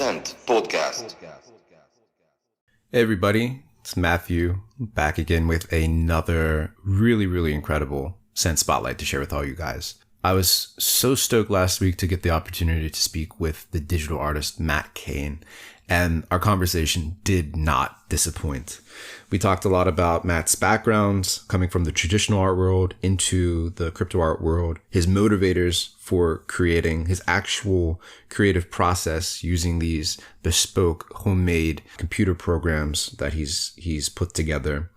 Cent Podcast. Hey everybody, it's Matthew back again with another really incredible Cent Spotlight to share with all you guys. I was so stoked last week to get the opportunity to speak with the digital artist Matt Kane, and our conversation did not disappoint. We talked a lot about Matt's background, coming from the traditional art world into the crypto art world, his motivators for creating, his actual creative process using these bespoke homemade computer programs that he's put together,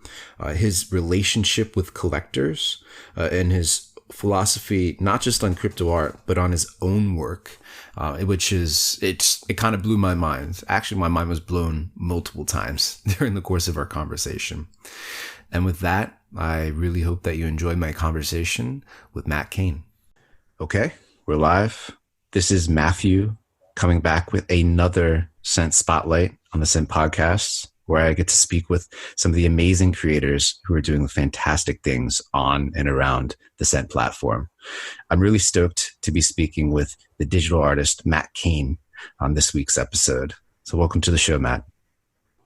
his relationship with collectors, and his philosophy, not just on crypto art, but on his own work, it kind of blew my mind. Actually, my mind was blown multiple times during the course of our conversation. And with that, I really hope that you enjoyed my conversation with Matt Kane. Okay, we're live. This is Matthew coming back with another Cent Spotlight on the Cent Podcast, where I get to speak with some of the amazing creators who are doing fantastic things on and around the Cent platform. I'm really stoked to be speaking with the digital artist Matt Kane on this week's episode. So welcome to the show, Matt.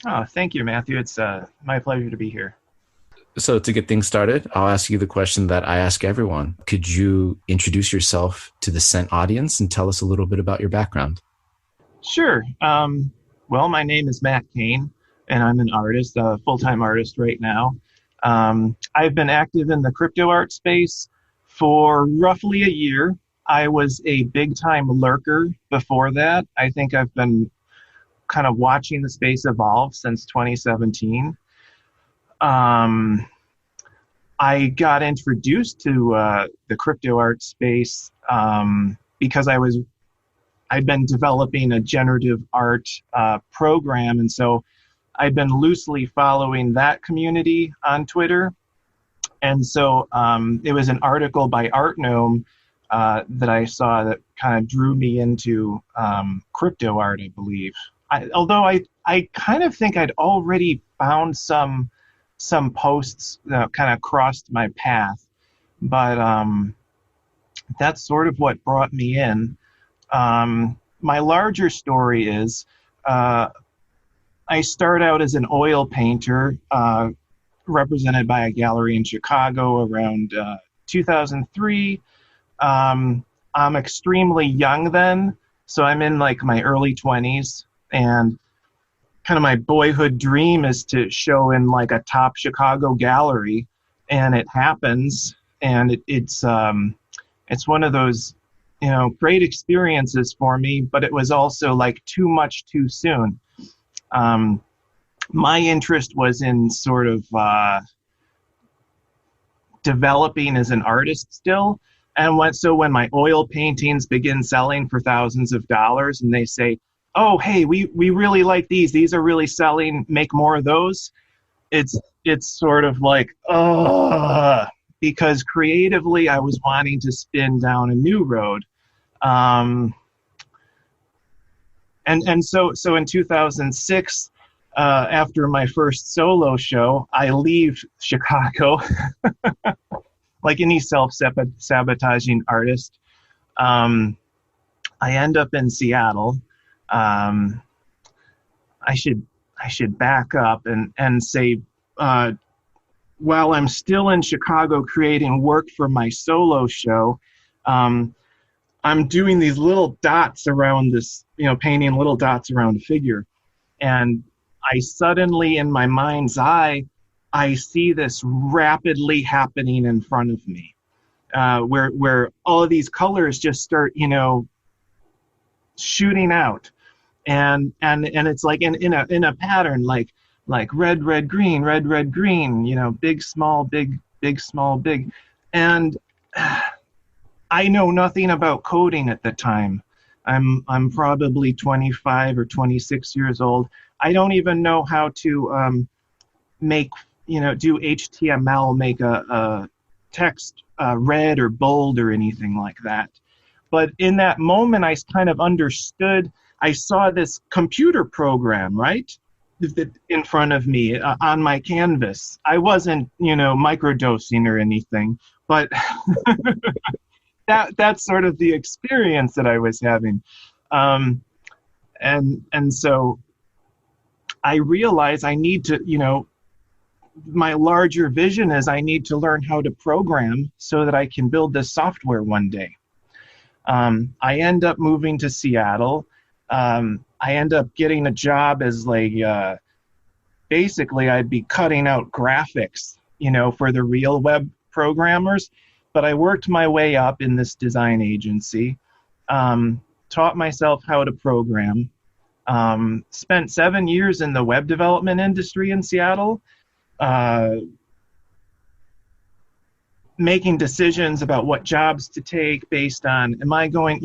Oh, thank you, Matthew. It's my pleasure to be here. So to get things started, I'll ask you the question that I ask everyone. Could you introduce yourself to the Cent audience and tell us a little bit about your background? Sure. Well, my name is Matt Kane, and I'm an artist, a full-time artist right now. I've been active in the crypto art space for roughly a year. I was a big-time lurker before that. I think I've been kind of watching the space evolve since 2017. I got introduced to the crypto art space because I'd been developing a generative art program, and so I've been loosely following that community on Twitter. And so it was an article by Art Gnome that I saw that kind of drew me into crypto art, I believe. Although I kind of think I'd already found some posts that kind of crossed my path. But that's sort of what brought me in. My larger story is I start out as an oil painter, represented by a gallery in Chicago around 2003. I'm extremely young then, so I'm in like my early 20s, and kind of my boyhood dream is to show in like a top Chicago gallery, and it happens, and it's one of those, great experiences for me, but it was also like too much too soon. My interest was in sort of developing as an artist still. And when my oil paintings begin selling for thousands of dollars and they say, oh, hey, we really like these are really selling, make more of those. It's sort of like, because creatively I was wanting to spin down a new road. And so in 2006, after my first solo show, I leave Chicago, like any self-sabotaging artist. I end up in Seattle. I should back up and say, while I'm still in Chicago creating work for my solo show, I'm doing these little dots around this, painting little dots around a figure. And I suddenly, in my mind's eye, I see this rapidly happening in front of me, where all of these colors just start, shooting out. And it's like in a pattern, like red, red, green, red, red, green, big, small, big, big, small, big. And I know nothing about coding at the time. I'm probably 25 or 26 years old. I don't even know how to make, do HTML, make a text red or bold or anything like that. But in that moment, I kind of understood. I saw this computer program, right, in front of me on my canvas. I wasn't, microdosing or anything, but that's sort of the experience that I was having. And so I realize I need to, my larger vision is I need to learn how to program so that I can build this software one day. I end up moving to Seattle. I end up getting a job as like, basically I'd be cutting out graphics, for the real web programmers. But I worked my way up in this design agency, taught myself how to program, spent 7 years in the web development industry in Seattle, making decisions about what jobs to take based on, am I going,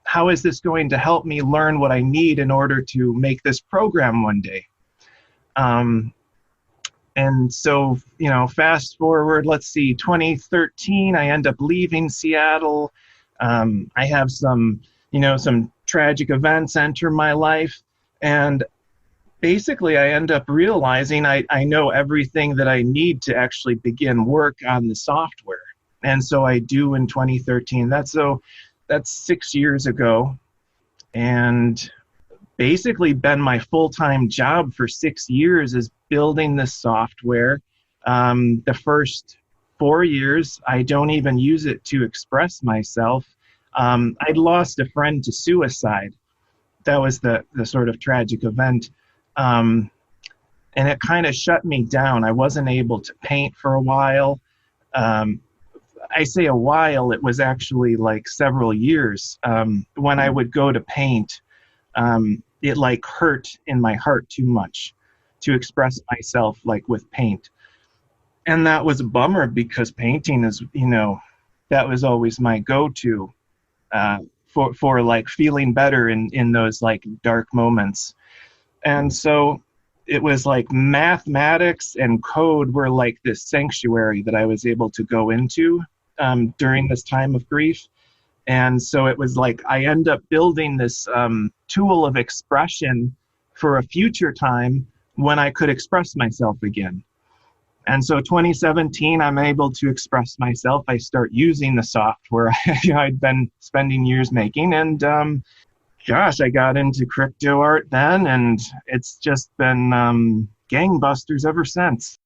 how is this going to help me learn what I need in order to make this program one day? And so, fast forward, let's see, 2013, I end up leaving Seattle. I have some tragic events enter my life. And basically, I end up realizing I know everything that I need to actually begin work on the software. And so I do in 2013. That's 6 years ago. And basically been my full-time job for 6 years is building this software. The first 4 years, I don't even use it to express myself. I'd lost a friend to suicide. That was the sort of tragic event. And it kind of shut me down. I wasn't able to paint for a while. I say a while, it was actually like several years. When I would go to paint, it like hurt in my heart too much to express myself like with paint. And that was a bummer because painting is, that was always my go-to for like feeling better in those like dark moments. And so it was like mathematics and code were like this sanctuary that I was able to go into during this time of grief. And so it was like I end up building this tool of expression for a future time when I could express myself again. And so 2017, I'm able to express myself. I start using the software I'd been spending years making. And I got into crypto art then, and it's just been gangbusters ever since.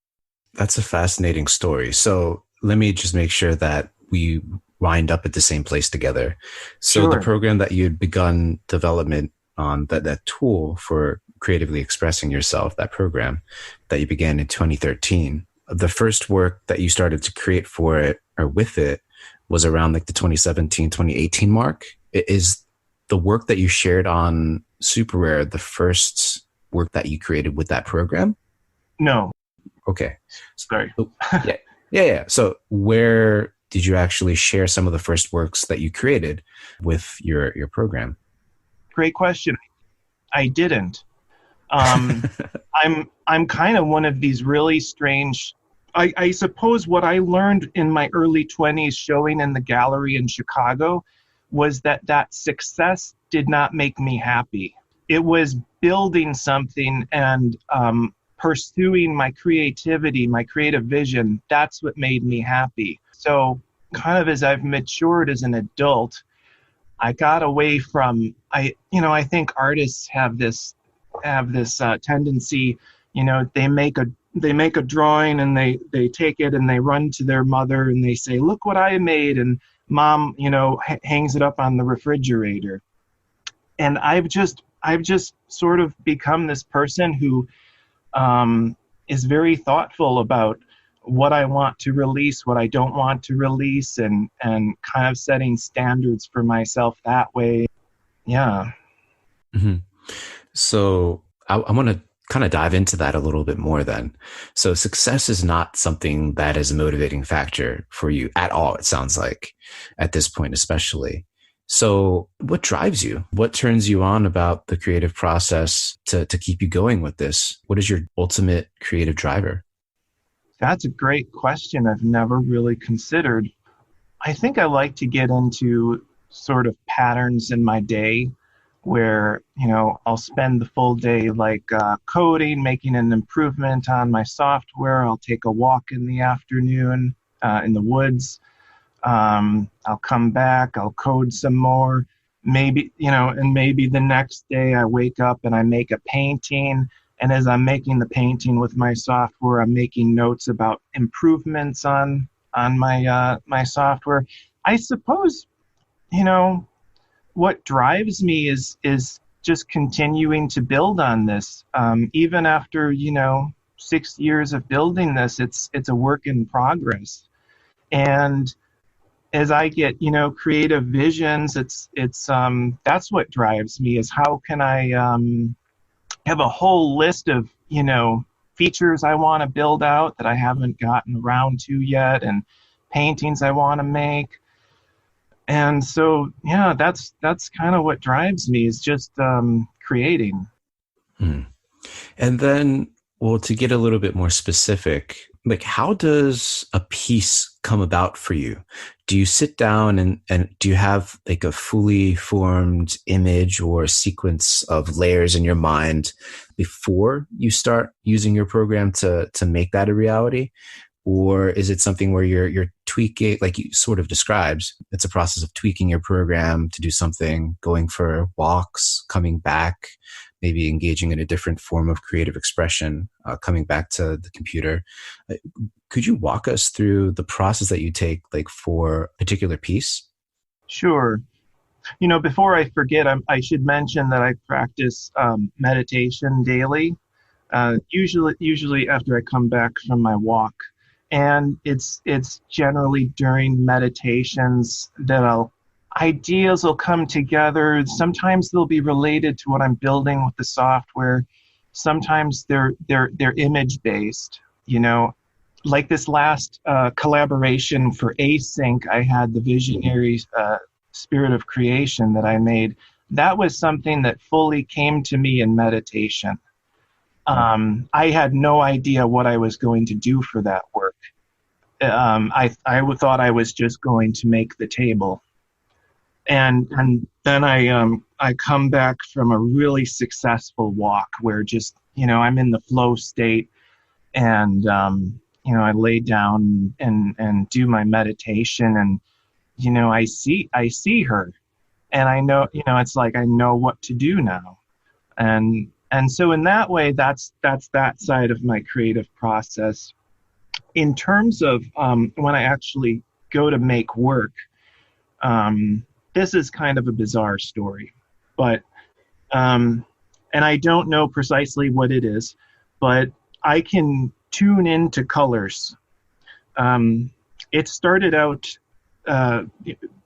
That's a fascinating story. So let me just make sure that we wind up at the same place together. So Sure. The program that you had begun development on, that tool for creatively expressing yourself, that program that you began in 2013, the first work that you started to create for it or with it was around like the 2017, 2018 mark. Is the work that you shared on Super Rare the first work that you created with that program? No. Okay. Sorry. Yeah. So where did you actually share some of the first works that you created with your program? Great question. I didn't. I'm kind of one of these really strange. I suppose what I learned in my early 20s showing in the gallery in Chicago was that success did not make me happy. It was building something and pursuing my creativity, my creative vision. That's what made me happy. So kind of as I've matured as an adult, I got away from, I think artists have this tendency, they make a drawing and they take it and they run to their mother and they say, look what I made. And mom, hangs it up on the refrigerator. And I've just sort of become this person who is very thoughtful about what I want to release, what I don't want to release, and kind of setting standards for myself that way. Yeah. Mm-hmm. So I want to kind of dive into that a little bit more then. So success is not something that is a motivating factor for you at all, it sounds like, at this point especially. So what drives you? What turns you on about the creative process to keep you going with this? What is your ultimate creative driver? That's a great question I've never really considered. I think I like to get into sort of patterns in my day where, I'll spend the full day like coding, making an improvement on my software. I'll take a walk in the afternoon in the woods. I'll come back, I'll code some more. maybe, and maybe the next day I wake up and I make a painting. And as I'm making the painting with my software, I'm making notes about improvements on my software. I suppose, you know, what drives me is just continuing to build on this. Even after 6 years of building this, it's a work in progress. And as I get creative visions, it's that's what drives me, is how can I have a whole list of features I want to build out that I haven't gotten around to yet, and paintings I want to make. And so, yeah, that's kind of what drives me, is just creating. Hmm. And then, well, to get a little bit more specific, like how does a piece come about for you? Do you sit down and do you have like a fully formed image or sequence of layers in your mind before you start using your program to make that a reality? Or is it something where you're tweaking, like you sort of describes, it's a process of tweaking your program to do something, going for walks, coming back, maybe engaging in a different form of creative expression, coming back to the computer. Uh, Could you walk us through the process that you take, like for a particular piece? Sure. Before I forget, I should mention that I practice meditation daily, usually after I come back from my walk. And it's generally during meditations that ideas will come together. Sometimes they'll be related to what I'm building with the software. Sometimes they're image based. Like this last collaboration for Async, I had the visionary spirit of creation that I made. That was something that fully came to me in meditation. I had no idea what I was going to do for that work. I thought I was just going to make the table, and then I come back from a really successful walk where just I'm in the flow state, and I lay down and do my meditation, and I see her, and I know it's like I know what to do now. And so in that way, that's that side of my creative process. In terms of when I actually go to make work, this is kind of a bizarre story, but and I don't know precisely what it is, but I can tune into colors. It started out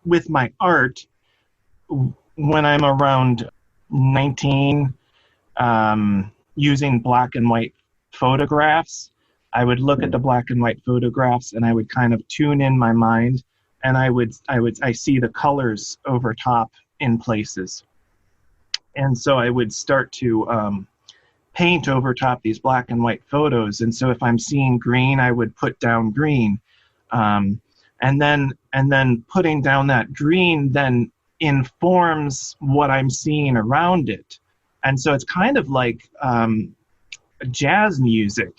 with my art when I'm around 19. Using black and white photographs. I would look at the black and white photographs and I would kind of tune in my mind, and I see the colors over top in places. And so I would start to paint over top these black and white photos. And so if I'm seeing green, I would put down green. And then putting down that green then informs what I'm seeing around it. And so it's kind of like jazz music,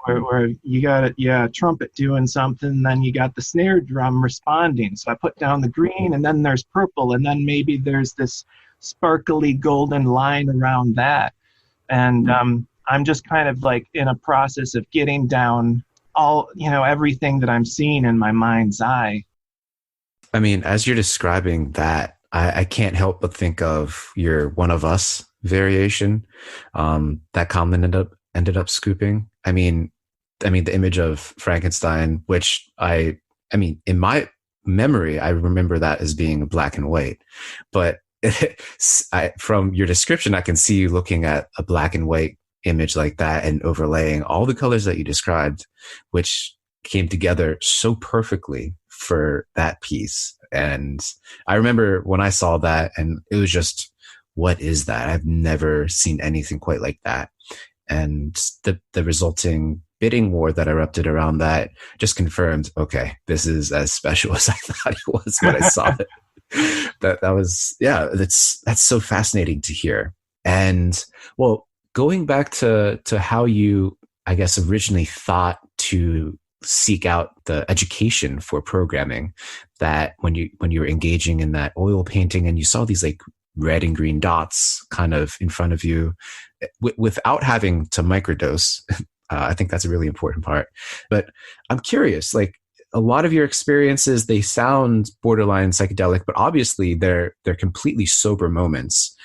where you got a trumpet doing something, then you got the snare drum responding. So I put down the green, and then there's purple, and then maybe there's this sparkly golden line around that. And I'm just kind of like in a process of getting down all, everything that I'm seeing in my mind's eye. I mean, as you're describing that, I can't help but think of your "One of Us" variation that Common ended up scooping. I mean, the image of Frankenstein, which I mean, in my memory, I remember that as being black and white, but from your description, I can see you looking at a black and white image like that and overlaying all the colors that you described, which came together so perfectly for that piece. And I remember when I saw that, and it was just, what is that? I've never seen anything quite like that. And the resulting bidding war that erupted around that just confirmed, okay, this is as special as I thought it was when I saw it. That was, yeah, that's so fascinating to hear. And well, going back to how you, I guess, originally thought to seek out the education for programming, that when you were engaging in that oil painting and you saw these like red and green dots kind of in front of you without having to microdose. I think that's a really important part. But I'm curious, like a lot of your experiences, they sound borderline psychedelic, but obviously they're completely sober moments,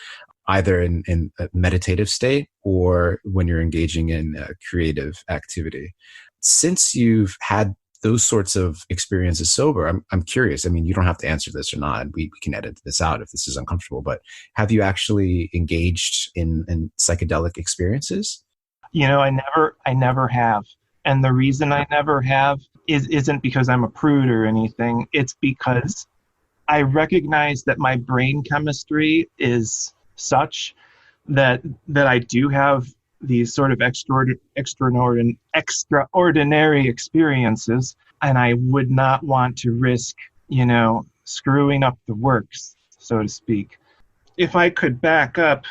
either in a meditative state or when you're engaging in a creative activity. Since you've had those sorts of experiences sober, I'm curious. I mean, you don't have to answer this or not. We can edit this out if this is uncomfortable, but have you actually engaged in psychedelic experiences? I never have. And the reason I never have isn't because I'm a prude or anything. It's because I recognize that my brain chemistry is such that I do have these sort of extraordinary experiences, and I would not want to risk, screwing up the works, so to speak. If I could back up,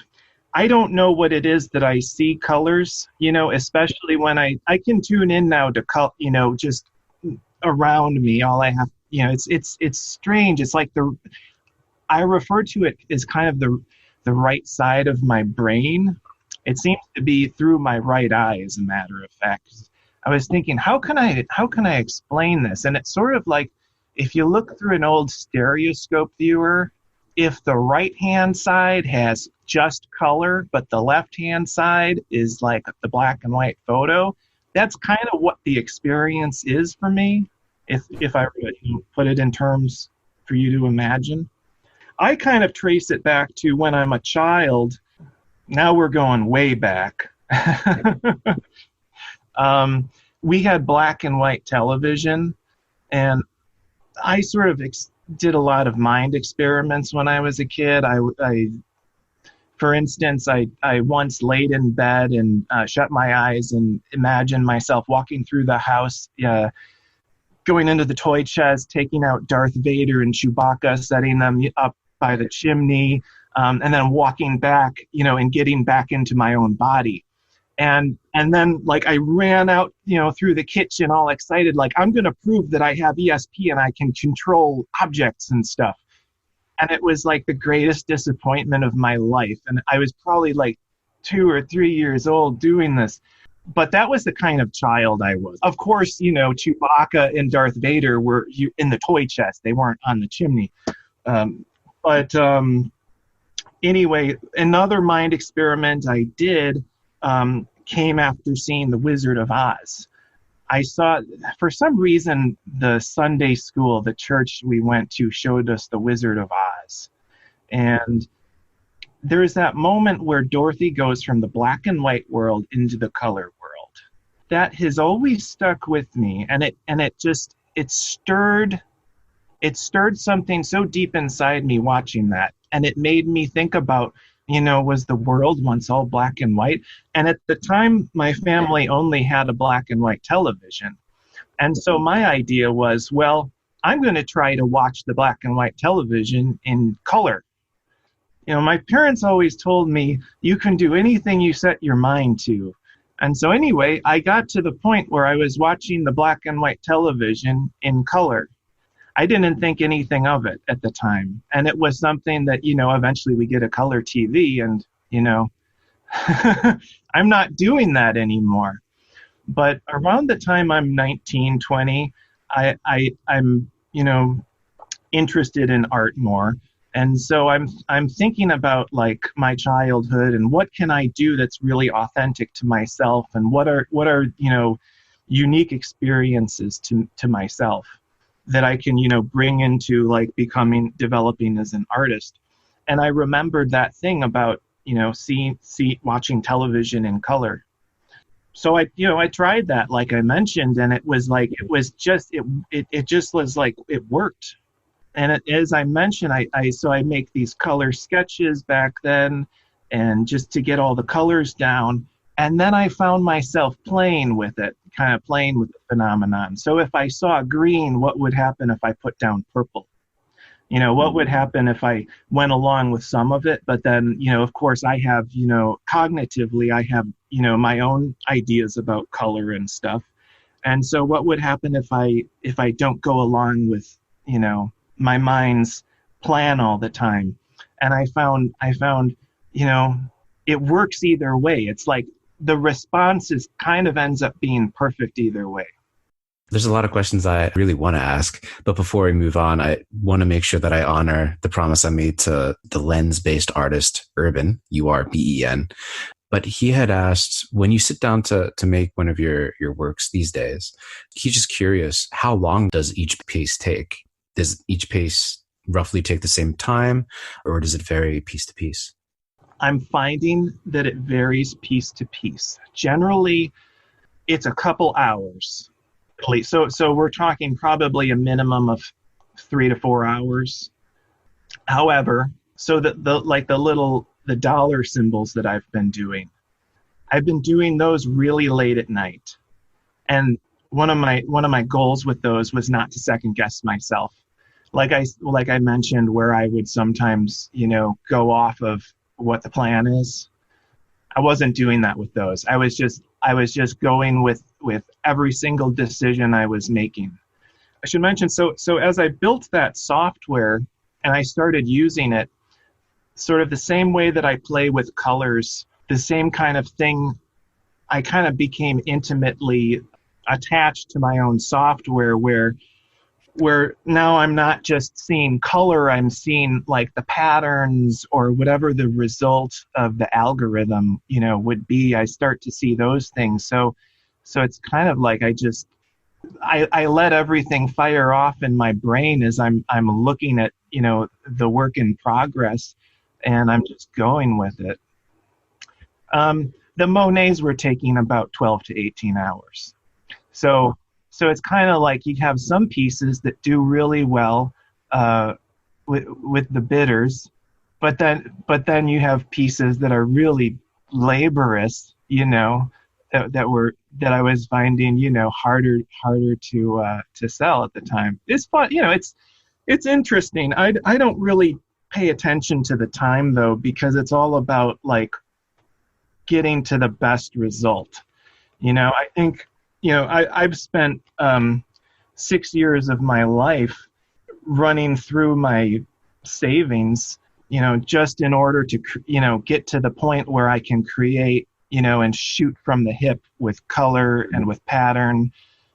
I don't know what it is that I see colors, especially when I can tune in now to just around me. All I have, it's strange. It's like I refer to it as kind of the right side of my brain. It seems to be through my right eye, as a matter of fact. I was thinking, how can I explain this? And it's sort of like if you look through an old stereoscope viewer, if the right-hand side has just color, but the left-hand side is like the black and white photo, that's kind of what the experience is for me, if I put it in terms for you to imagine. I kind of trace it back to when I'm a child. Now we're going way back. We had black and white television, and I sort of did a lot of mind experiments when I was a kid. For instance, I once laid in bed and shut my eyes and imagined myself walking through the house, going into the toy chest, taking out Darth Vader and Chewbacca, setting them up by the chimney, and then walking back, and getting back into my own body. And then like I ran out, through the kitchen all excited, like I'm going to prove that I have ESP and I can control objects and stuff. And it was like the greatest disappointment of my life. And I was probably like 2 or 3 years old doing this. But that was the kind of child I was. Of course, Chewbacca and Darth Vader were in the toy chest. They weren't on the chimney. But anyway, another mind experiment I did came after seeing The Wizard of Oz. I saw, for some reason, the Sunday school, the church we went to, showed us The Wizard of Oz. And there's that moment where Dorothy goes from the black and white world into the color world. That has always stuck with me, and it stirred something so deep inside me watching that. And it made me think about, was the world once all black and white? And at the time, my family only had a black and white television. And so my idea was, well, I'm going to try to watch the black and white television in color. My parents always told me, you can do anything you set your mind to. And so anyway, I got to the point where I was watching the black and white television in color. I didn't think anything of it at the time. And it was something that, eventually we get a color TV and, I'm not doing that anymore. But around the time I'm 19, 20, I'm, interested in art more. And so I'm thinking about like my childhood and what can I do that's really authentic to myself, and what are unique experiences to myself that I can, bring into like developing as an artist. And I remembered that thing about, watching television in color. So I tried that, like I mentioned, and it just was like, it worked. And as I mentioned, I make these color sketches back then, and just to get all the colors down. And then I found myself playing with it, kind of playing with the phenomenon. So if I saw green, what would happen if I put down purple? What would happen if I went along with some of it? But then, of course, I have, cognitively, I have, my own ideas about color and stuff. And so what would happen if I don't go along with, my mind's plan all the time? And I found, you know, it works either way. It's like the response is kind of ends up being perfect either way. There's a lot of questions I really want to ask, but before we move on, I want to make sure that I honor the promise I made to the lens-based artist, Urban, Urben. But he had asked, when you sit down to make one of your works these days, he's just curious, how long does each piece take? Does each piece roughly take the same time, or does it vary piece to piece? I'm finding that it varies piece to piece. Generally, it's a couple hours. So we're talking probably a minimum of 3 to 4 hours. However, so that the dollar symbols that I've been doing those really late at night. And one of my goals with those was not to second guess myself. Like I mentioned, where I would sometimes, go off of what the plan is. I wasn't doing that with those. I was just going with every single decision I was making. I should mention, so as I built that software and I started using it, sort of the same way that I play with colors, the same kind of thing, I kind of became intimately attached to my own software where now I'm not just seeing color, I'm seeing like the patterns or whatever the result of the algorithm, would be. I start to see those things. So it's kind of like I let everything fire off in my brain as I'm looking at, the work in progress, and I'm just going with it. The Monets were taking about 12 to 18 hours. So it's kind of like you have some pieces that do really well with the bidders, but then you have pieces that are really laborious, that I was finding, harder to sell at the time. It's fun, it's interesting. I don't really pay attention to the time though, because it's all about like getting to the best result. I think, I've spent 6 years of my life running through my savings, just in order to, get to the point where I can create, and shoot from the hip with color and with pattern.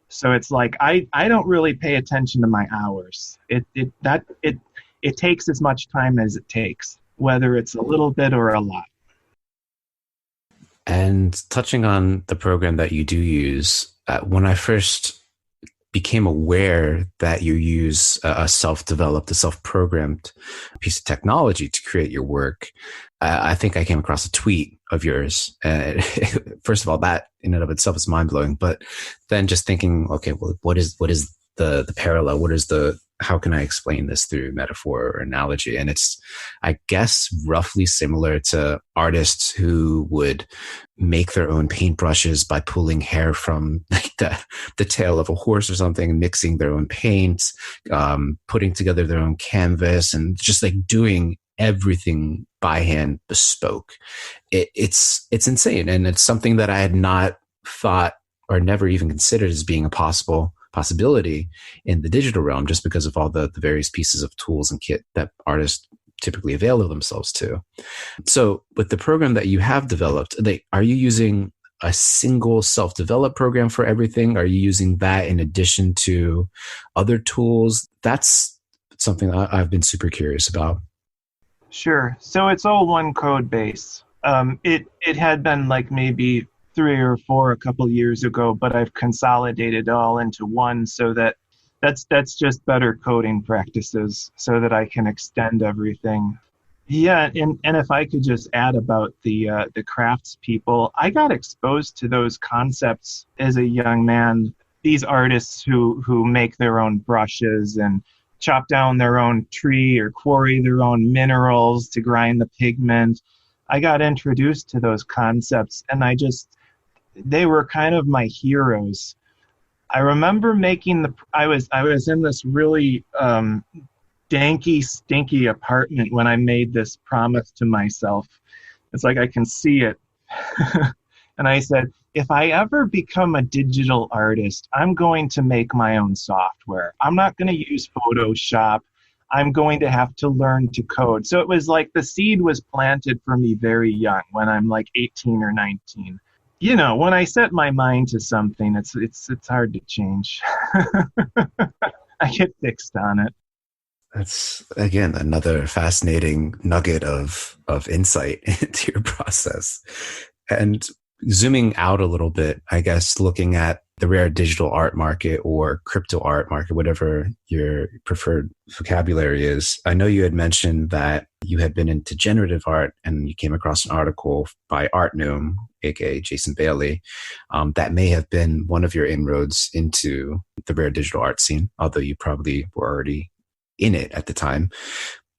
So it's like I don't really pay attention to my hours. It takes as much time as it takes, whether it's a little bit or a lot. And touching on the program that you do use, when I first became aware that you use a self-developed, a self-programmed piece of technology to create your work, I think I came across a tweet of yours. First of all, that in and of itself is mind-blowing. But then just thinking, okay, well, what is the parallel? How can I explain this through metaphor or analogy? And it's, I guess, roughly similar to artists who would make their own paintbrushes by pulling hair from like the tail of a horse or something, mixing their own paints, putting together their own canvas, and just like doing everything by hand, bespoke. It's insane. And it's something that I had not thought or never even considered as being a possibility in the digital realm, just because of all the various pieces of tools and kit that artists typically avail of themselves to. So with the program that you have developed, are you using a single self-developed program for everything? Are you using that in addition to other tools? That's something I've been super curious about. Sure. So it's all one code base. It had been like maybe 3 or 4 a couple years ago, but I've consolidated it all into one, so that's just better coding practices so that I can extend everything. Yeah, and if I could just add about the crafts people, I got exposed to those concepts as a young man. These artists who make their own brushes and chop down their own tree or quarry their own minerals to grind the pigment. I got introduced to those concepts, and they were kind of my heroes. I remember I was in this really danky, stinky apartment when I made this promise to myself. It's like I can see it. And I said, if I ever become a digital artist, I'm going to make my own software. I'm not going to use Photoshop. I'm going to have to learn to code. So it was like the seed was planted for me very young when I'm like 18 or 19. You know, when I set my mind to something, it's hard to change. I get fixed on it. That's again another fascinating nugget of insight into your process. And zooming out a little bit, I guess looking at the rare digital art market or crypto art market, whatever your preferred vocabulary is. I know you had mentioned that you had been into generative art and you came across an article by Art Noom, aka Jason Bailey, that may have been one of your inroads into the rare digital art scene, although you probably were already in it at the time.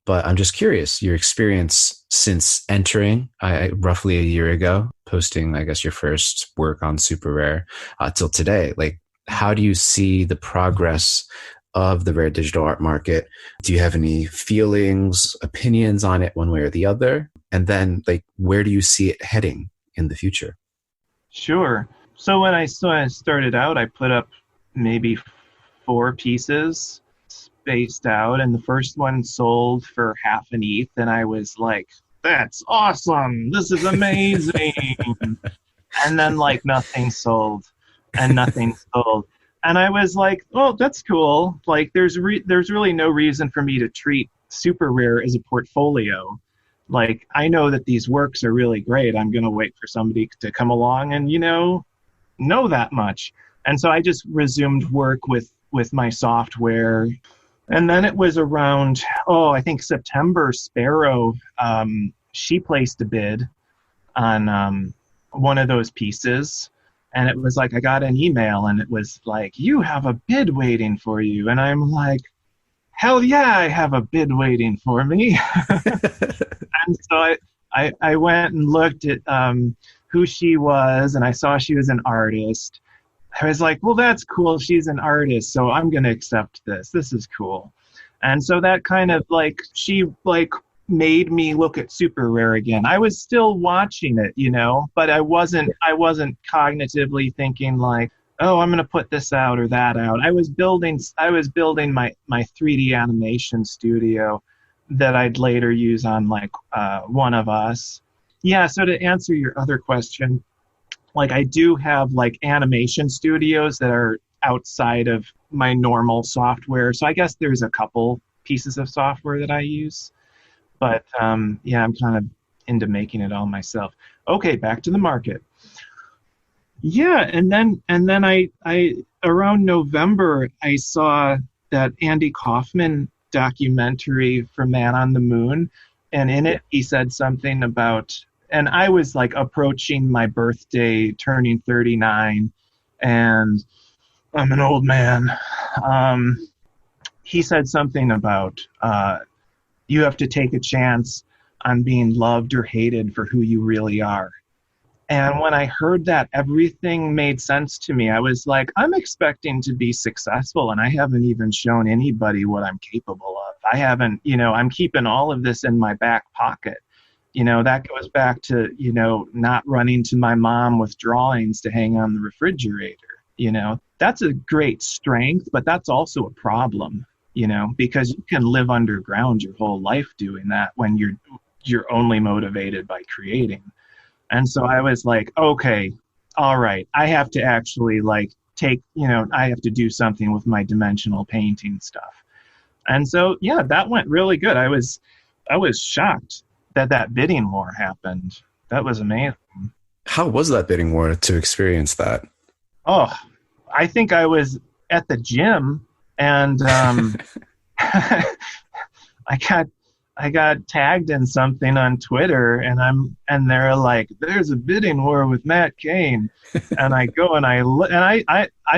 But I'm just curious, your experience since entering roughly a year ago, posting, I guess, your first work on Super Rare till today. Like, how do you see the progress of the rare digital art market? Do you have any feelings, opinions on it one way or the other? And then, like, where do you see it heading in the future? Sure. So when I started out, I put up maybe 4 pieces spaced out, and the first one sold for half an ETH, and I was like, that's awesome, this is amazing. And then like nothing sold and nothing sold, and I was like, oh, that's cool. Like there's really no reason for me to treat Super Rare as a portfolio. Like I know that these works are really great. I'm going to wait for somebody to come along and know that much. And so I just resumed work with my software. And then it was around, I think September, Sparrow, she placed a bid on one of those pieces. And it was like, I got an email and it was like, you have a bid waiting for you. And I'm like, hell yeah, I have a bid waiting for me. And so I went and looked at who she was, and I saw she was an artist. I was like, well, that's cool. She's an artist, so I'm going to accept this. This is cool. And so that kind of she made me look at Super Rare again. I was still watching it, but I wasn't cognitively thinking like, oh, I'm going to put this out or that out. I was building my 3D animation studio that I'd later use on One of Us. Yeah, so to answer your other question, I do have animation studios that are outside of my normal software. So I guess there's a couple pieces of software that I use. But yeah, I'm kind of into making it all myself. Okay, back to the market. Yeah, and then I around November I saw that Andy Kaufman documentary for Man on the Moon, and in it he said something about, and I was approaching my birthday, turning 39, and I'm an old man. He said something about you have to take a chance on being loved or hated for who you really are. And when I heard that, everything made sense to me. I was like, I'm expecting to be successful, and I haven't even shown anybody what I'm capable of. I haven't, I'm keeping all of this in my back pocket. That goes back to, not running to my mom with drawings to hang on the refrigerator. That's a great strength, but that's also a problem, because you can live underground your whole life doing that when you're only motivated by creating. And so I was like, okay, all right, I have to actually I have to do something with my dimensional painting stuff. And so, yeah, that went really good. I was shocked that bidding war happened. That was amazing. How was that bidding war to experience that? Oh, I think I was at the gym, and I got tagged in something on Twitter, and they're like, "There's a bidding war with Matt Kane," and I go and I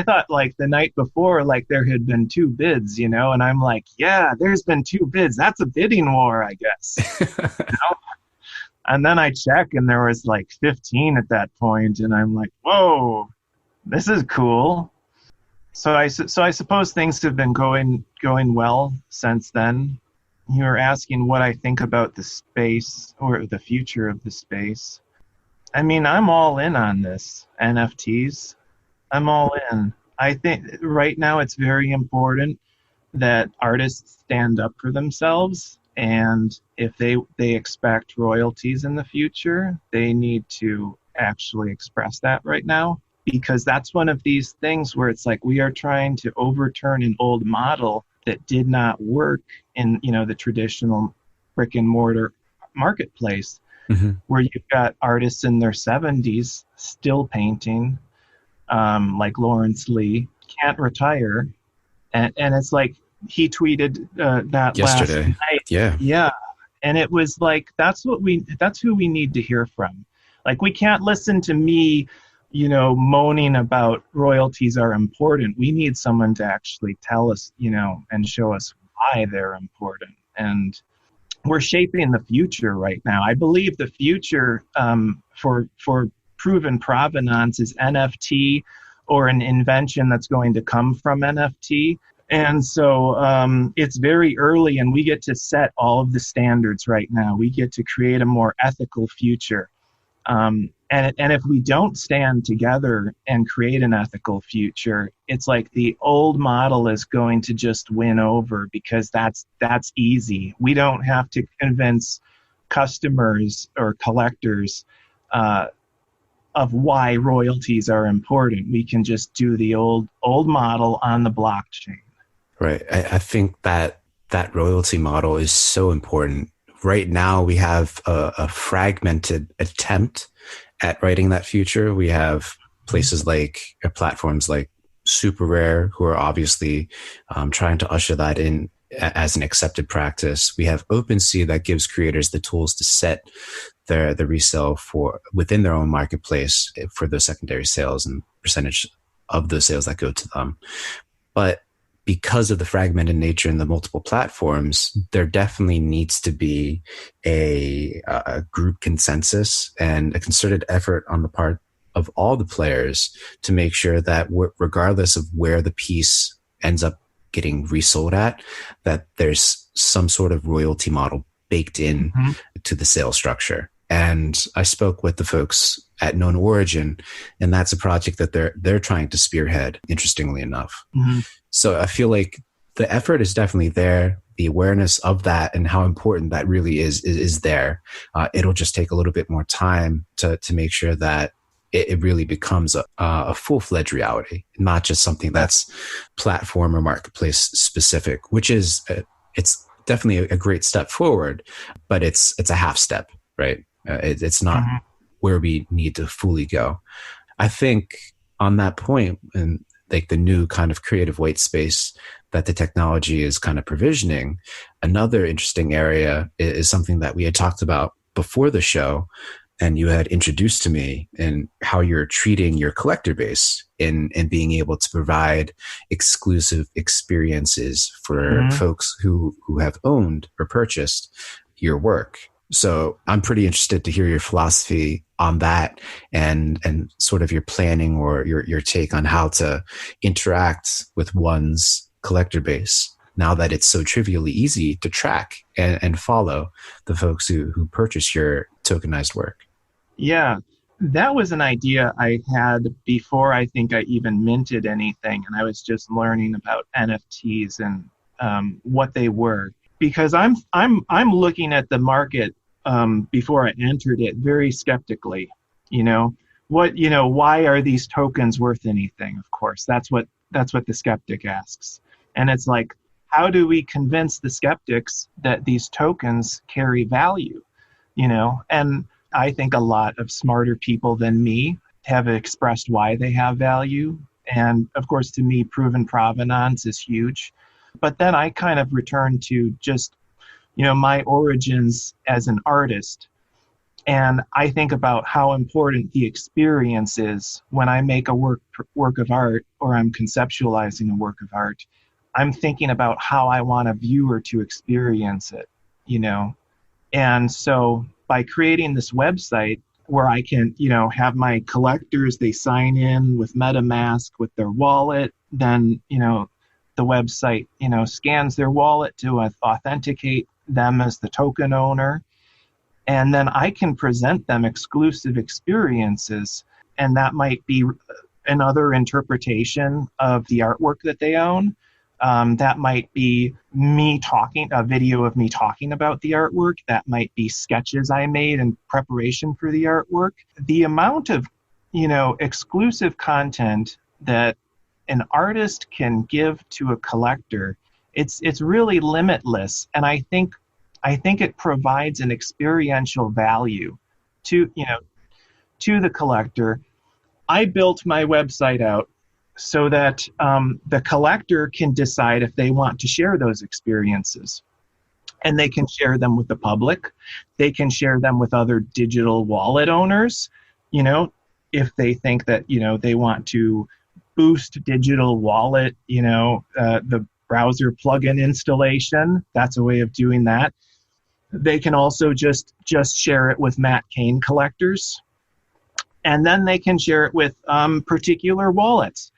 thought the night before there had been 2 bids, and I'm like, yeah, there's been 2 bids. That's a bidding war, I guess. And then I check, and there was 15 at that point, and I'm like, whoa, this is cool. So I suppose things have been going well since then. You were asking what I think about the space or the future of the space. I mean, I'm all in on this NFTs. I'm all in. I think right now it's very important that artists stand up for themselves, and if they expect royalties in the future, they need to actually express that right now, because that's one of these things where it's like we are trying to overturn an old model that did not work in, the traditional brick and mortar marketplace, Hmm. where you've got artists in their 70s still painting, like Lawrence Lee can't retire, and it's like he tweeted that last Yesterday. night. Yeah. Yeah, and it was like that's who we need to hear from. Like we can't listen to me, moaning about royalties are important. We need someone to actually tell us, and show us why they're important. And we're shaping the future right now. I believe the future, for proven provenance is NFT, or an invention that's going to come from NFT. And so it's very early, and we get to set all of the standards right now. We get to create a more ethical future. And if we don't stand together and create an ethical future, it's like the old model is going to just win over, because that's easy. We don't have to convince customers or collectors of why royalties are important. We can just do the old model on the blockchain. Right. I think that that royalty model is so important. Right now, we have a fragmented attempt at writing that future. We have places like platforms like Super Rare, who are obviously trying to usher that in as an accepted practice. We have OpenSea that gives creators the tools to set the resale for within their own marketplace for those secondary sales and percentage of those sales that go to them. But because of the fragmented nature and the multiple platforms, there definitely needs to be a group consensus and a concerted effort on the part of all the players to make sure that regardless of where the piece ends up getting resold at, that there's some sort of royalty model baked in Mm-hmm. to the sales structure. And I spoke with the folks at Known Origin, and that's a project that they're trying to spearhead, interestingly enough. Mm-hmm. So I feel like the effort is definitely there. The awareness of that and how important that really is there. It'll just take a little bit more time to make sure that it really becomes a full-fledged reality, not just something that's platform or marketplace specific, which is it's definitely a great step forward, but it's a half step, right? It's not Mm-hmm. where we need to fully go. I think on that point, and like the new kind of creative white space that the technology is kind of provisioning, another interesting area is something that we had talked about before the show, and you had introduced to me, in how you're treating your collector base in being able to provide exclusive experiences for Mm-hmm. folks who have owned or purchased your work. So I'm pretty interested to hear your philosophy on that, and sort of your planning or your take on how to interact with one's collector base now that it's so trivially easy to track and follow the folks who purchase your tokenized work. Yeah, that was an idea I had before I think I even minted anything, and I was just learning about NFTs and what they were, because I'm looking at the market, before I entered it, very skeptically. You know why are these tokens worth anything? Of course, that's what the skeptic asks, and it's like, how do we convince the skeptics that these tokens carry value? And I think a lot of smarter people than me have expressed why they have value. And of course, to me, proven provenance is huge. But then I kind of return to just, my origins as an artist. And I think about how important the experience is when I make a work of art, or I'm conceptualizing a work of art. I'm thinking about how I want a viewer to experience it, you know. And so by creating this website where I can, have my collectors, they sign in with MetaMask with their wallet, then, the website, scans their wallet to authenticate them as the token owner. And then I can present them exclusive experiences, and that might be another interpretation of the artwork that they own. That might be me talking, a video of me talking about the artwork. That might be sketches I made in preparation for the artwork. The amount of, exclusive content that an artist can give to a collector, it's really limitless. And I think it provides an experiential value to, to the collector. I built my website out so that the collector can decide if they want to share those experiences. And they can share them with the public. They can share them with other digital wallet owners, if they think that, they want to boost digital wallet, the browser plugin installation. That's a way of doing that. They can also just share it with Matt Kane collectors. And then they can share it with particular wallets.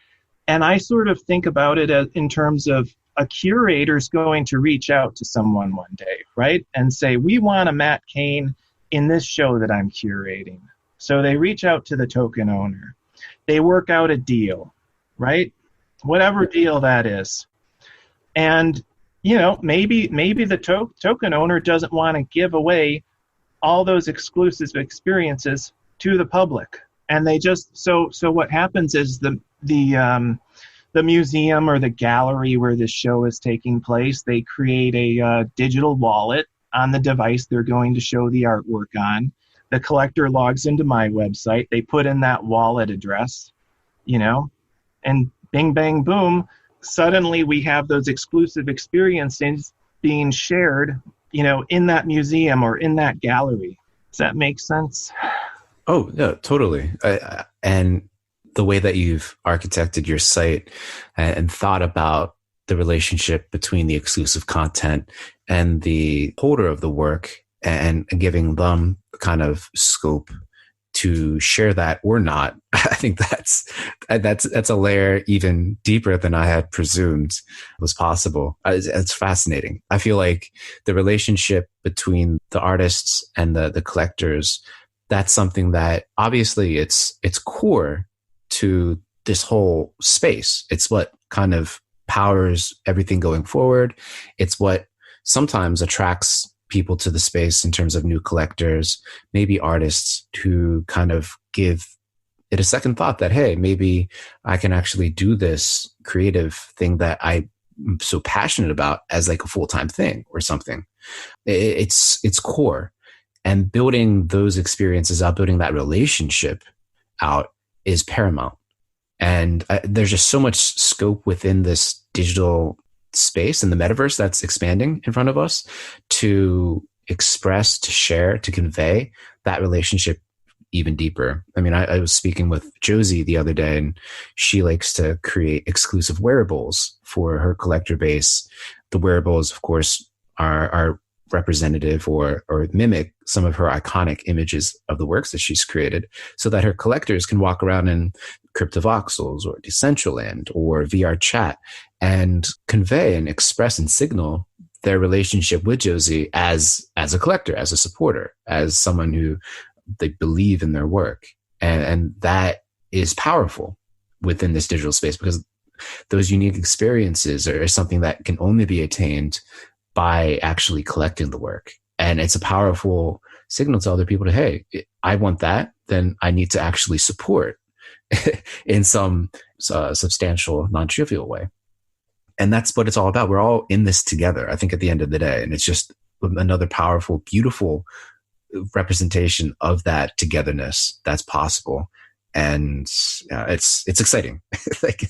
And I sort of think about it in terms of a curator's going to reach out to someone one day, right? And say, we want a Matt Kane in this show that I'm curating. So they reach out to the token owner. They work out a deal, right? Whatever deal that is. And, maybe the token owner doesn't want to give away all those exclusive experiences to the public. And they just, so what happens is the museum or the gallery where this show is taking place, they create a digital wallet on the device they're going to show the artwork on. The collector logs into my website. They put in that wallet address, and bing, bang, boom, suddenly we have those exclusive experiences being shared, in that museum or in that gallery. Does that make sense? Oh, yeah, totally. And the way that you've architected your site and thought about the relationship between the exclusive content and the holder of the work and giving them kind of scope to share that or not, I think that's a layer even deeper than I had presumed was possible. It's fascinating. I feel like the relationship between the artists and the collectors, that's something that obviously it's core to this whole space. It's what kind of powers everything going forward. It's what sometimes attracts people to the space in terms of new collectors, maybe artists who kind of give it a second thought that, hey, maybe I can actually do this creative thing that I'm so passionate about as like a full-time thing or something. It's core. And building those experiences out, building that relationship out is paramount. And there's just so much scope within this digital space and the metaverse that's expanding in front of us to express, to share, to convey that relationship even deeper. I mean, I was speaking with Josie the other day, and she likes to create exclusive wearables for her collector base. The wearables, of course, are representative or mimic some of her iconic images of the works that she's created so that her collectors can walk around in CryptoVoxels or Decentraland or VR chat and convey and express and signal their relationship with Josie as a collector, as a supporter, as someone who they believe in their work. And that is powerful within this digital space because those unique experiences are something that can only be attained by actually collecting the work. And it's a powerful signal to other people to, hey, I want that, then I need to actually support in some substantial, non-trivial way. And that's what it's all about. We're all in this together, I think, at the end of the day. And it's just another powerful, beautiful representation of that togetherness that's possible. And it's exciting. Like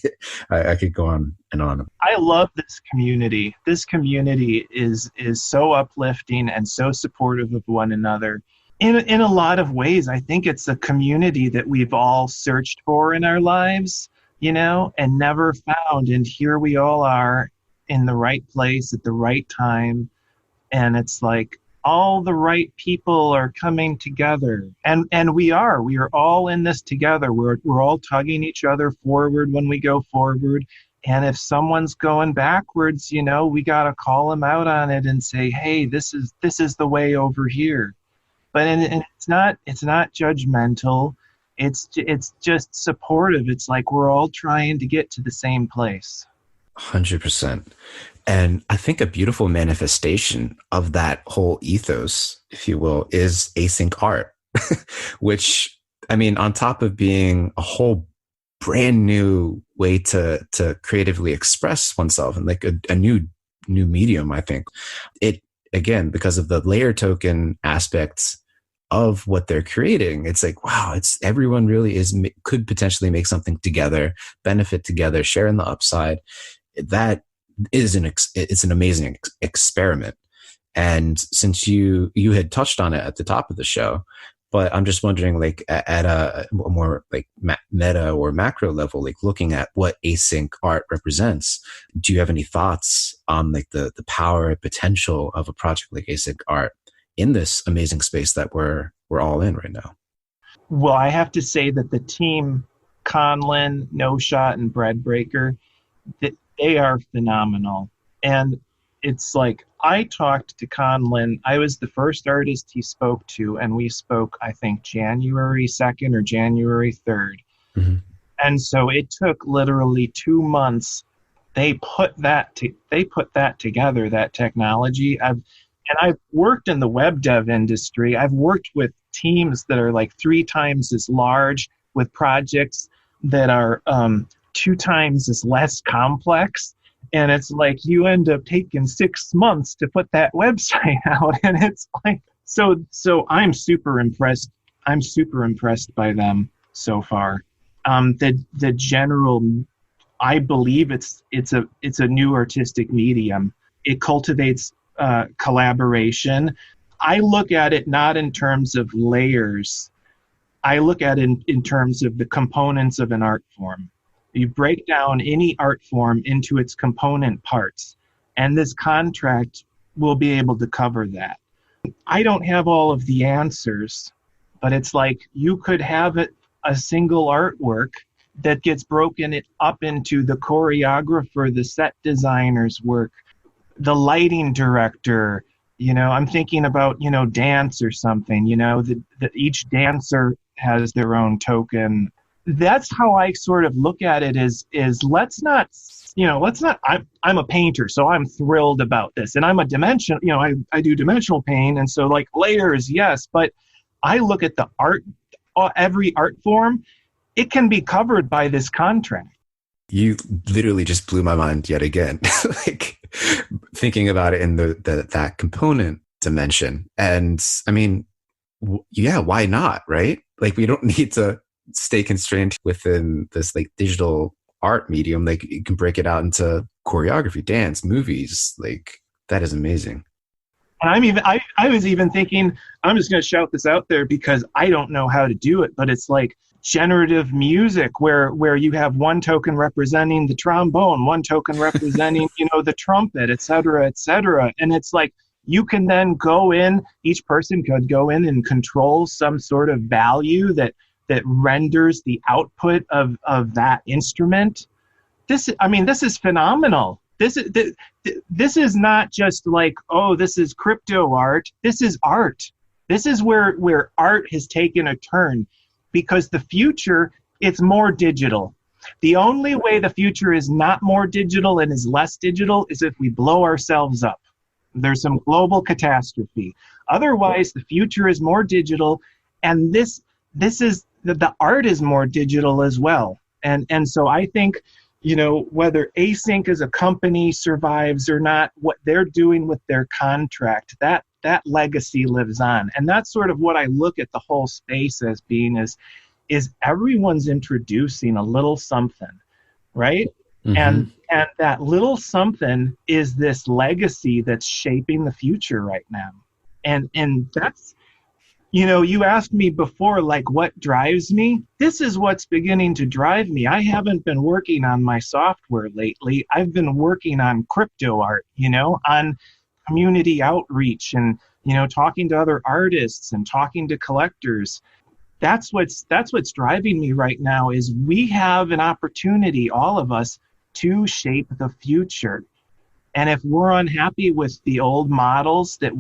I could go on and on. I love this community. This community is so uplifting and so supportive of one another. In a lot of ways, I think it's a community that we've all searched for in our lives, and never found. And here we all are in the right place at the right time. And it's like all the right people are coming together. And we are all in this together. We're all tugging each other forward when we go forward. And if someone's going backwards, we got to call them out on it and say, hey, this is the way over here. and it's not judgmental. It's just supportive. It's like we're all trying to get to the same place. 100%. And I think a beautiful manifestation of that whole ethos, if you will, is async art, which, I mean, on top of being a whole brand new way to creatively express oneself and like a new medium, I think it, again, because of the layer token aspects of what they're creating, it's like, wow, it's everyone really is could potentially make something together, benefit together, share in the upside. That is it's an amazing experiment. And since you had touched on it at the top of the show, but I'm just wondering, like at a more like meta or macro level, like looking at what async art represents, do you have any thoughts on like the power and potential of a project like async art in this amazing space that we're all in right now? Well, I have to say that the team, Conlin, No Shot, and Breadbreaker, they are phenomenal. And it's like, I talked to Conlin. I was the first artist he spoke to, and we spoke, I think, January 2nd or January 3rd. Mm-hmm. And so it took literally 2 months. They put that together, that technology. I've worked in the web dev industry. I've worked with teams that are like 3 times as large, with projects that are 2 times as less complex. And it's like you end up taking 6 months to put that website out. And it's like, so I'm super impressed. I'm super impressed by them so far. The general, I believe it's a new artistic medium. It cultivates collaboration. I look at it not in terms of layers. I look at it in terms of the components of an art form. You break down any art form into its component parts, and this contract will be able to cover that. I don't have all of the answers, but it's like you could have a single artwork that gets broken up into the choreographer, the set designer's work, the lighting director. I'm thinking about, dance or something, that each dancer has their own token. That's how I sort of look at it is I'm a painter, so I'm thrilled about this. And I'm a dimension, I do dimensional paint. And so like layers, yes, but I look at the art, every art form, it can be covered by this contract. You literally just blew my mind yet again, like thinking about it in that component dimension. And I mean, yeah, why not? Right? Like we don't need to stay constrained within this like digital art medium. Like you can break it out into choreography, dance, movies. Like that is amazing. And I was even thinking, I'm just going to shout this out there because I don't know how to do it, but it's like generative music where you have one token representing the trombone, one token representing, the trumpet, et cetera, et cetera. And it's like, you can then go in, each person could go in and control some sort of value that renders the output of that instrument. This is phenomenal. This is not just like, oh, this is crypto art. This is art. This is where art has taken a turn, because the future, it's more digital. The only way the future is not more digital and is less digital is if we blow ourselves up. There's some global catastrophe. Otherwise, the future is more digital, and this is the art is more digital as well. And so I think, whether Async as a company survives or not, what they're doing with their contract, that legacy lives on. And that's sort of what I look at the whole space as being is everyone's introducing a little something, right? Mm-hmm. And that little something is this legacy that's shaping the future right now. And that's, you asked me before, like, what drives me? This is what's beginning to drive me. I haven't been working on my software lately. I've been working on crypto art, on community outreach and, talking to other artists and talking to collectors. That's what's driving me right now is we have an opportunity, all of us, to shape the future. And if we're unhappy with the old models that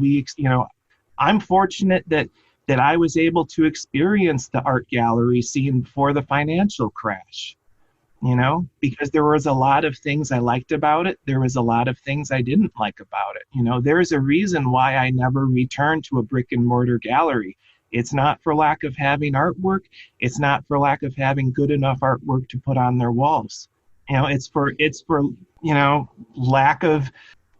I'm fortunate that that I was able to experience the art gallery scene before the financial crash, because there was a lot of things I liked about it. There was a lot of things I didn't like about it. There's a reason why I never returned to a brick and mortar gallery. It's not for lack of having artwork. It's not for lack of having good enough artwork to put on their walls. It's for lack of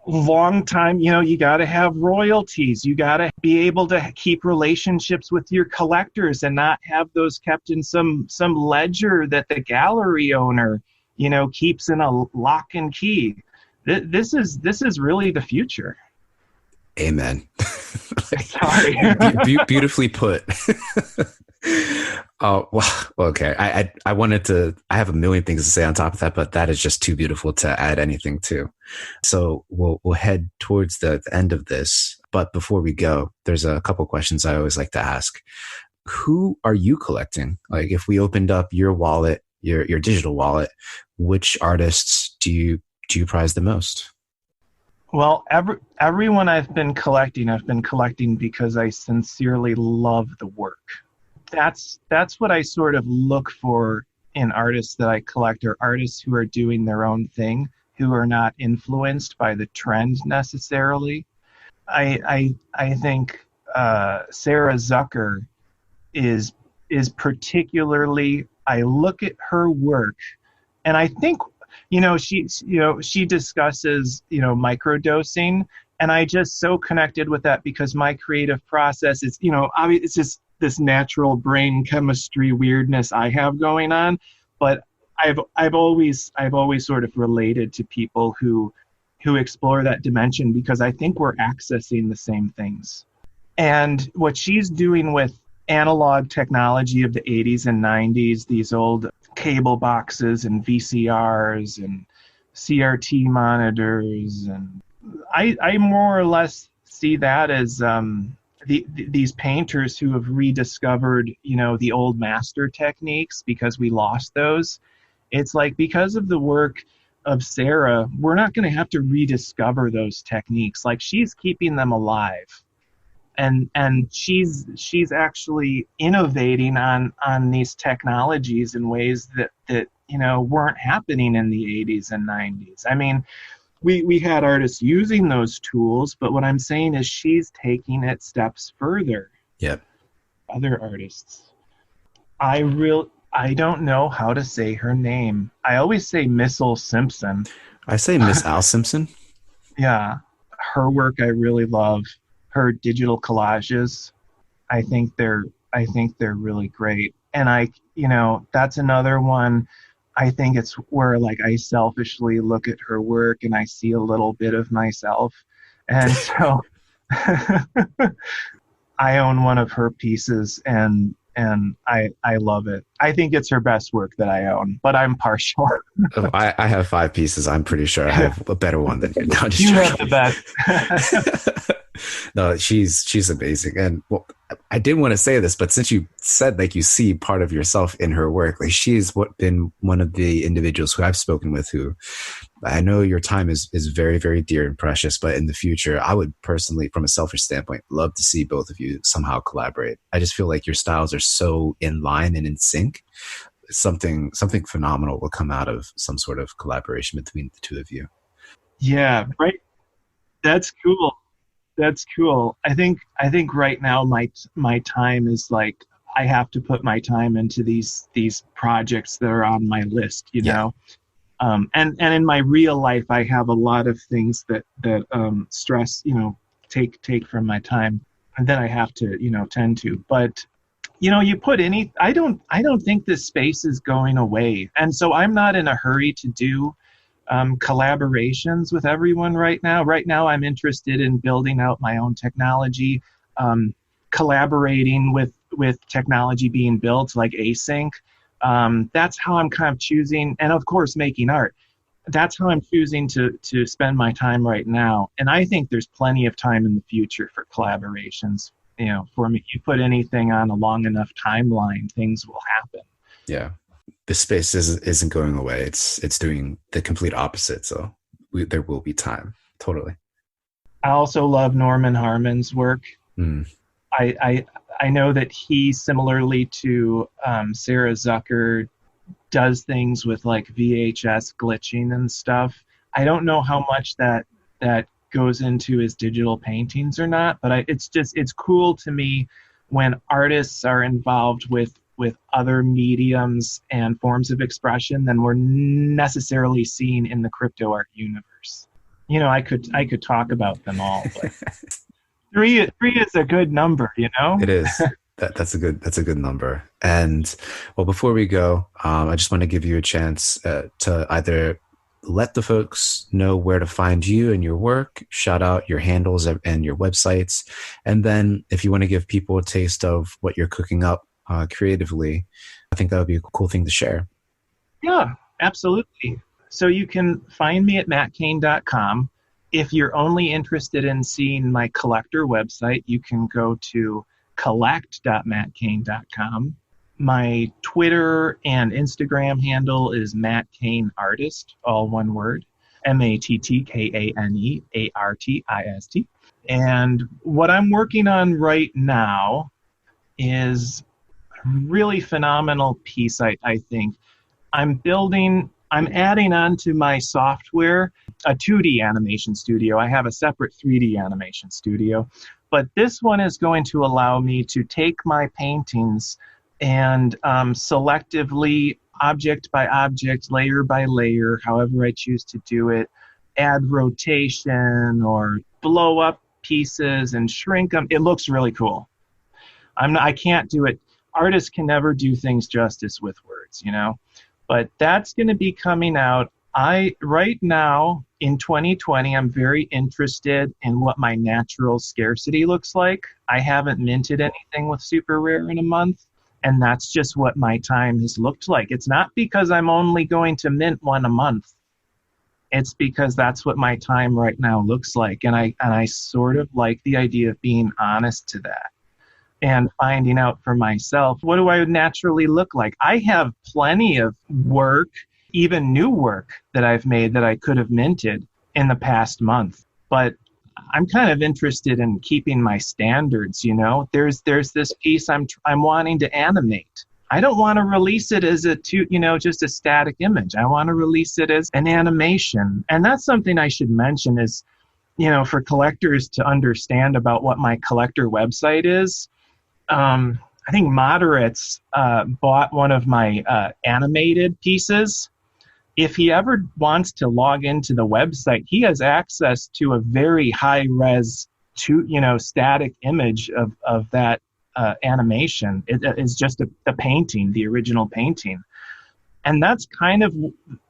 long time. You got to have royalties. You got to be able to keep relationships with your collectors and not have those kept in some ledger that the gallery owner keeps in a lock and key. This is really the future. Amen. Sorry. Beautifully put. Oh, well, okay. I wanted to, I have a million things to say on top of that, but that is just too beautiful to add anything to. So we'll head towards the end of this. But before we go, there's a couple questions I always like to ask. Who are you collecting? Like, if we opened up your wallet, your digital wallet, which artists do you prize the most? Well, everyone I've been collecting because I sincerely love the work. That's what I sort of look for in artists that I collect, are artists who are doing their own thing, who are not influenced by the trend necessarily. I think Sarah Zucker is particularly. I look at her work, and I think she discusses microdosing, and I just so connected with that because my creative process is it's just this natural brain chemistry weirdness I have going on, but I've always sort of related to people who explore that dimension because I think we're accessing the same things. And what she's doing with analog technology of the 80s and 90s, these old cable boxes and VCRs and CRT monitors, and I more or less see that as these painters who have rediscovered the old master techniques because we lost those. It's like, because of the work of Sarah, we're not going to have to rediscover those techniques. Like, she's keeping them alive, and she's actually innovating on these technologies in ways that weren't happening in the 80s and 90s. I mean, we had artists using those tools, but what I'm saying is she's taking it steps further. Yep. Other artists, I don't know how to say her name. I always say Missile Simpson. I say Miss Al Simpson. Yeah, her work I really love. Her digital collages, I think they're really great. And that's another one. I think it's where, like, I selfishly look at her work and I see a little bit of myself. And so I own one of her pieces, and I love it. I think it's her best work that I own, but I'm partial. I have 5 pieces. I'm pretty sure I have a better one than you. No, you have the best. No, she's amazing. And well, I didn't want to say this, but since you said, like, you see part of yourself in her work, like, she's been one of the individuals who I've spoken with who, I know your time is very, very dear and precious, but in the future, I would personally, from a selfish standpoint, love to see both of you somehow collaborate. I just feel like your styles are so in line and in sync. Something phenomenal will come out of some sort of collaboration between the two of you. Yeah, right. That's cool. That's cool. I think right now my time is like, I have to put my time into these projects that are on my list, know. And in my real life, I have a lot of things that stress, take from my time, and then I have to tend to. But you put any. I don't think this space is going away, and so I'm not in a hurry to do collaborations with everyone right now. Right now, I'm interested in building out my own technology, collaborating with technology being built like async. That's how I'm kind of choosing, and of course, making art. That's how I'm choosing to spend my time right now. And I think there's plenty of time in the future for collaborations. For me, you put anything on a long enough timeline, things will happen. Yeah. The space isn't going away. It's doing the complete opposite. So there will be time. Totally. I also love Norman Harmon's work. Mm. I I know that he, similarly to Sarah Zucker, does things with like VHS glitching and stuff. I don't know how much that goes into his digital paintings or not, but it's cool to me when artists are involved with other mediums and forms of expression than we're necessarily seen in the crypto art universe. I could talk about them all, but three is a good number, you know? It is. That's a good number. And well, before we go, I just want to give you a chance to either let the folks know where to find you and your work, shout out your handles and your websites, and then if you want to give people a taste of what you're cooking up creatively, I think that would be a cool thing to share. Yeah, absolutely. So you can find me at mattkane.com. If you're only interested in seeing my collector website, you can go to collect.mattkane.com. My Twitter and Instagram handle is Matt Kane Artist, all one word, MattkAneArtist. And what I'm working on right now is a really phenomenal piece, I think. I'm adding on to my software a 2D animation studio. I have a separate 3D animation studio, but this one is going to allow me to take my paintings and selectively, object by object, layer by layer, however I choose to do it, add rotation or blow up pieces and shrink them. It looks really cool. I can't do it. Artists can never do things justice with words, you know? But that's going to be coming out. Right now in 2020, I'm very interested in what my natural scarcity looks like. I haven't minted anything with super rare in a month, and that's just what my time has looked like. It's not because I'm only going to mint one a month. It's because that's what my time right now looks like, and I sort of like the idea of being honest to that and finding out for myself, what do I naturally look like? I have plenty of work, even new work that I've made that I could have minted in the past month. But I'm kind of interested in keeping my standards, you know? There's this piece I'm wanting to animate. I don't want to release it as just a static image. I want to release it as an animation. And that's something I should mention is, for collectors to understand about what my collector website is. I think Moderates bought one of my animated pieces. If he ever wants to log into the website, he has access to a very high-res, static image of that animation. It is just a painting, the original painting. And that's kind of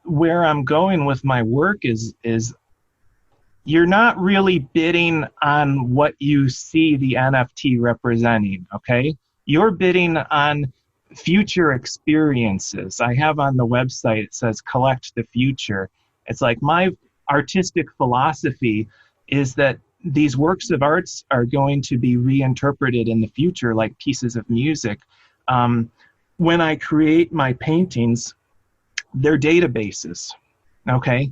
where I'm going with my work is you're not really bidding on what you see the NFT representing, okay? You're bidding on future experiences. I have on the website, it says collect the future. It's like my artistic philosophy is that these works of arts are going to be reinterpreted in the future like pieces of music. When I create my paintings, they're databases, okay?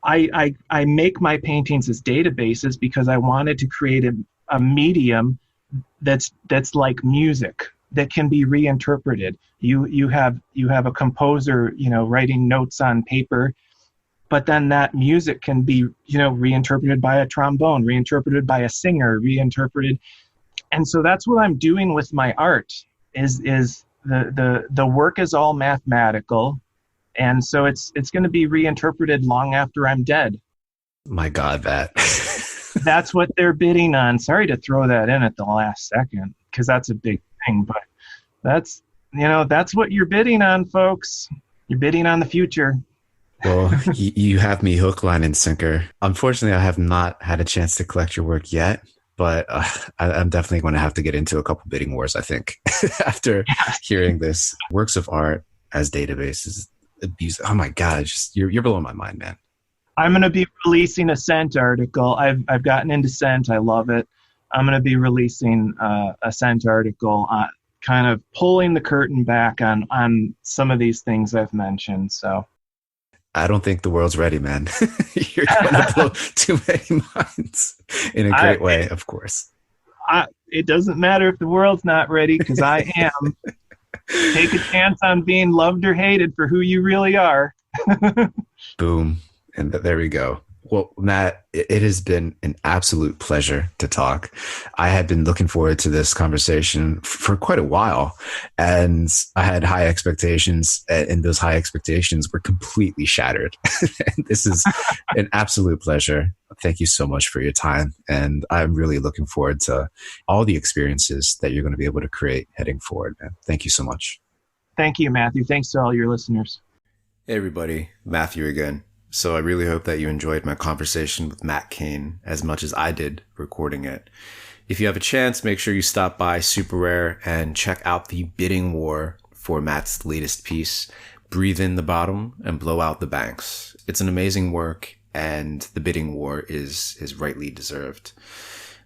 I make my paintings as databases because I wanted to create a medium that's like music that can be reinterpreted. You have a composer, writing notes on paper, but then that music can be, reinterpreted by a trombone, reinterpreted by a singer, reinterpreted. And so that's what I'm doing with my art is the work is all mathematical. And so it's going to be reinterpreted long after I'm dead. My God, that. That's what they're bidding on. Sorry to throw that in at the last second, because that's a big thing. But that's what you're bidding on, folks. You're bidding on the future. Well, you have me hook, line, and sinker. Unfortunately, I have not had a chance to collect your work yet, but I'm definitely going to have to get into a couple bidding wars, I think, after hearing this. Works of art as databases. Abuse. Oh my God, you're blowing my mind, man. I'm going to be releasing a Scent article. I've gotten into Scent. I love it. I'm going to be releasing a Scent article, kind of pulling the curtain back on some of these things I've mentioned. So I don't think the world's ready, man. You're going to blow too many minds in a great way, of course. It doesn't matter if the world's not ready because I am. Take a chance on being loved or hated for who you really are. Boom. And there we go. Well, Matt, it has been an absolute pleasure to talk. I had been looking forward to this conversation for quite a while, and I had high expectations, and those high expectations were completely shattered. This is an absolute pleasure. Thank you so much for your time, and I'm really looking forward to all the experiences that you're going to be able to create heading forward, man. Thank you so much. Thank you, Matthew. Thanks to all your listeners. Hey, everybody. Matthew again. So I really hope that you enjoyed my conversation with Matt Kane as much as I did recording it. If you have a chance, make sure you stop by Super Rare and check out the bidding war for Matt's latest piece, Breathe in the Bottom and Blow Out the Banks. It's an amazing work, and the bidding war is rightly deserved.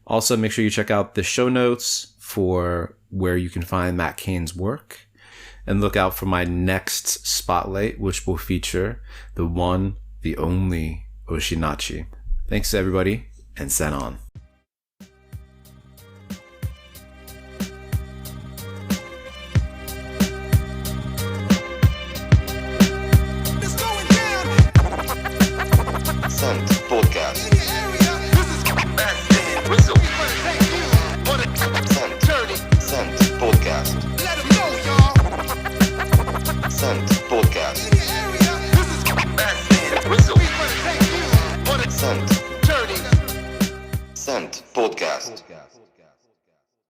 Also, make sure you check out the show notes for where you can find Matt Kane's work, and look out for my next spotlight, which will feature the one, the only Oshinachi. Thanks, everybody, and sen on. Sent.